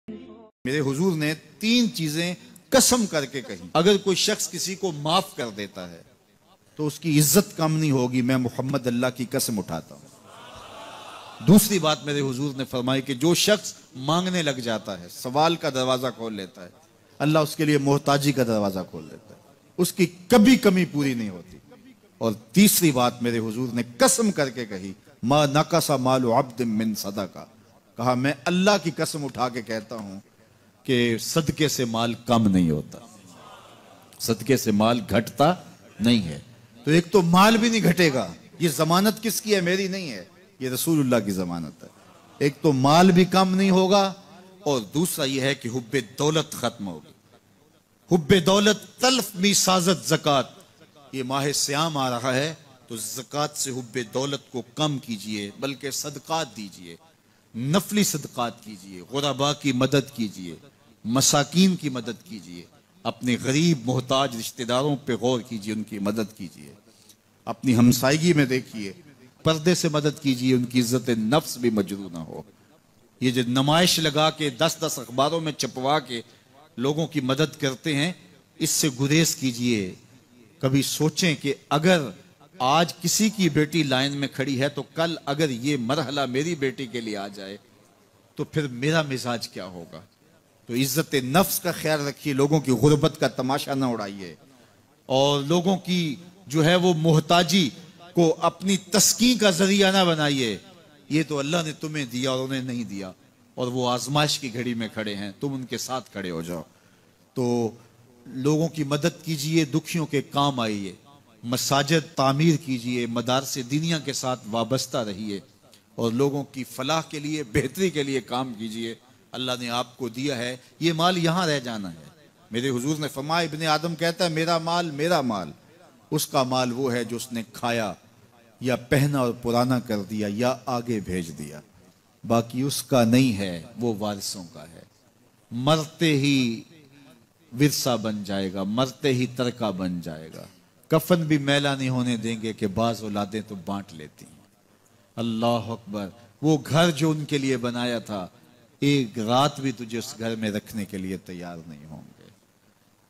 मेरे हुजूर ने तीन चीजें कसम करके कही, अगर कोई शख्स किसी को माफ कर देता है तो उसकी इज्जत कम नहीं होगी, मैं मोहम्मद अल्लाह की कसम उठाता हूं। दूसरी बात मेरे हुजूर ने फरमाई कि जो शख्स मांगने लग जाता है, सवाल का दरवाजा खोल लेता है, अल्लाह उसके लिए मोहताजी का दरवाजा खोल देता है, उसकी कभी कमी पूरी नहीं होती। और तीसरी बात मेरे हुजूर ने कसम करके कही, मा नकसा मालु अब्द मिन सदका, कहा मैं अल्लाह की कसम उठा के कहता हूं कि सदके से माल कम नहीं होता, सदके से माल घटता नहीं है। तो एक तो माल भी नहीं घटेगा, ये जमानत किसकी है? मेरी नहीं है, ये रसूलुल्लाह की जमानत है। एक तो माल भी कम नहीं होगा और दूसरा यह है कि हुब्बे दौलत खत्म होगी। हुब्बे दौलत तल्फ मी साजत ज़कात, ये माह सियाम आ रहा है तो ज़कात से हुब्बे दौलत को कम कीजिए, बल्कि सदकात दीजिए, नफली सदकात कीजिए, गुरबा की मदद कीजिए, मसाकीन की मदद कीजिए, अपने गरीब मोहताज रिश्तेदारों पे गौर कीजिए, उनकी मदद कीजिए, अपनी हमसायगी में देखिए, पर्दे से मदद कीजिए, उनकी इज्जत नफ्स भी मजरू ना हो। ये जो नुमाइश लगा के 10-10 अखबारों में छपवा के लोगों की मदद करते हैं, इससे गुरेज कीजिए। कभी सोचें कि अगर आज किसी की बेटी लाइन में खड़ी है तो कल अगर ये मरहला मेरी बेटी के लिए आ जाए तो फिर मेरा मिजाज क्या होगा। तो इज्जत नफ्स का ख्याल रखिए, लोगों की गुर्बत का तमाशा ना उड़ाइए और लोगों की जो है वो मोहताजी को अपनी तस्कीन का जरिया ना बनाइए। ये तो अल्लाह ने तुम्हें दिया और उन्हें नहीं दिया, और वो आजमाइश की घड़ी में खड़े हैं, तुम उनके साथ खड़े हो जाओ। तो लोगों की मदद कीजिए, दुखियों के काम आइए, मसाजिद तामीर कीजिए, मदारसे दीनिया के साथ वाबस्ता रहिए और लोगों की फलाह के लिए, बेहतरी के लिए काम कीजिए। अल्लाह ने आपको दिया है, ये माल यहाँ रह जाना है। मेरे हुजूर ने फरमाया, इब्ने आदम कहता है मेरा माल मेरा माल, उसका माल वो है जो उसने खाया या पहना और पुराना कर दिया या आगे भेज दिया, बाकी उसका नहीं है, वो वारिसों का है। मरते ही विरसा बन जाएगा, मरते ही तरका बन जाएगा। कफन भी मैला नहीं होने देंगे कि बाज औलादें तो बांट लेती हैं। अल्लाह अकबर। वो घर जो उनके लिए बनाया था, एक रात भी तुझे उस घर में रखने के लिए तैयार नहीं होंगे।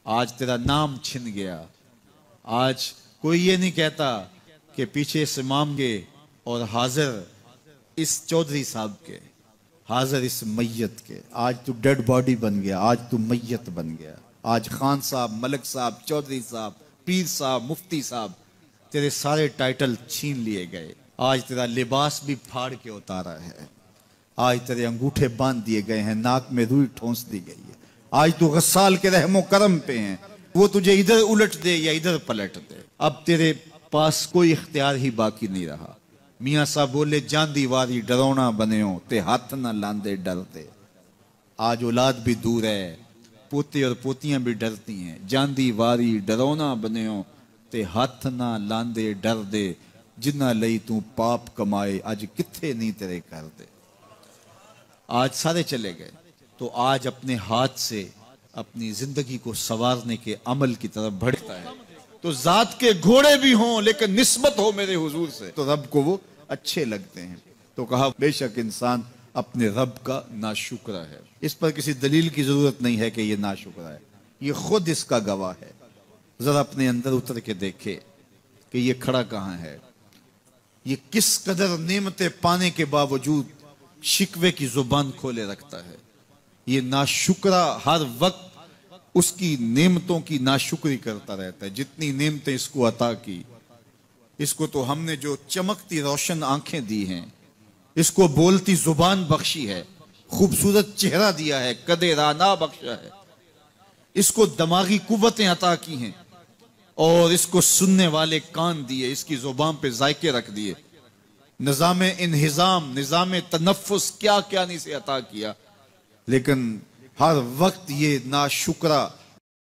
आज तेरा नाम छिन गया। आज कोई ये नहीं कहता कि पीछे से इमाम के और हाजिर इस चौधरी साहब के, हाजिर इस मैयत के। आज तू डेड बॉडी बन गया, आज तू मैयत बन गया। आज खान साहब, मलिक साहब, चौधरी साहब, पीर साहब, मुफ्ती साहब, तेरे सारे टाइटल छीन लिए गए। आज तेरा लिबास भी फाड़ के उतारा है। आज तेरे अंगूठे बांध दिए गए हैं, नाक में रुई ठोंस दी गई है। आज तू गस्साल के रहमो करम पे हैं, वो तुझे इधर उलट दे या इधर पलट दे। अब तेरे पास कोई इख्तियार ही बाकी नहीं रहा। मियाँ साहब बोले, जांदी वारी डरौना बने हो ते हाथ ना लांदे डरते। आज औलाद भी दूर है, पोते और पोतियां भी डरती हैं। जांदी वारी डरौना बने हो ते हाथ ना लांदे डर दे, जिन्ना लई तू पाप कमाए आज किथे नहीं तेरे कर दे। आज सारे चले गए, तो आज अपने हाथ से अपनी जिंदगी को संवारने के अमल की तरफ बढ़ता है। तो जात के घोड़े भी हों लेकिन निस्बत हो मेरे हुजूर से, तो रब को वो अच्छे लगते हैं। तो कहा, बेशक इंसान अपने रब का नाशुक्र है। इस पर किसी दलील की जरूरत नहीं है कि ये नाशुक्र है, ये खुद इसका गवाह है। जरा अपने अंदर उतर के देखे कि ये खड़ा कहां है, ये किस कदर नेमतें पाने के बावजूद शिकवे की जुबान खोले रखता है। ये नाशुक्रा हर वक्त उसकी नेमतों की नाशुक्री करता रहता है। जितनी नेमतें इसको अता की, इसको तो हमने जो चमकती रोशन आंखें दी हैं, इसको बोलती जुबान बख्शी है, खूबसूरत चेहरा दिया है, कदे राना बख्शा है, इसको दिमागी कुव्वतें अता की हैं और इसको सुनने वाले कान दिए, इसकी जुबान पे जायके रख दिए। निजाम इन्हिजाम, निजाम तनफ्फुस, क्या क्या नहीं से अता किया। लेकिन हर वक्त ये नाशुक्रा,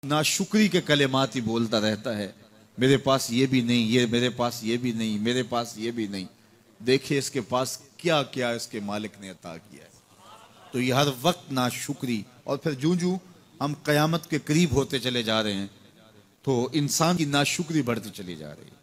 नाशुक्री के कलेमात ही बोलता रहता है। मेरे पास ये भी नहीं, ये मेरे पास ये भी नहीं, मेरे पास ये भी नहीं। देखिए इसके पास क्या क्या इसके मालिक ने अता किया है। तो ये हर वक्त नाशुक्री। और फिर जूं जूं हम कयामत के करीब होते चले जा रहे हैं तो इंसान की नाशुक्री बढ़ती चली जा रही है।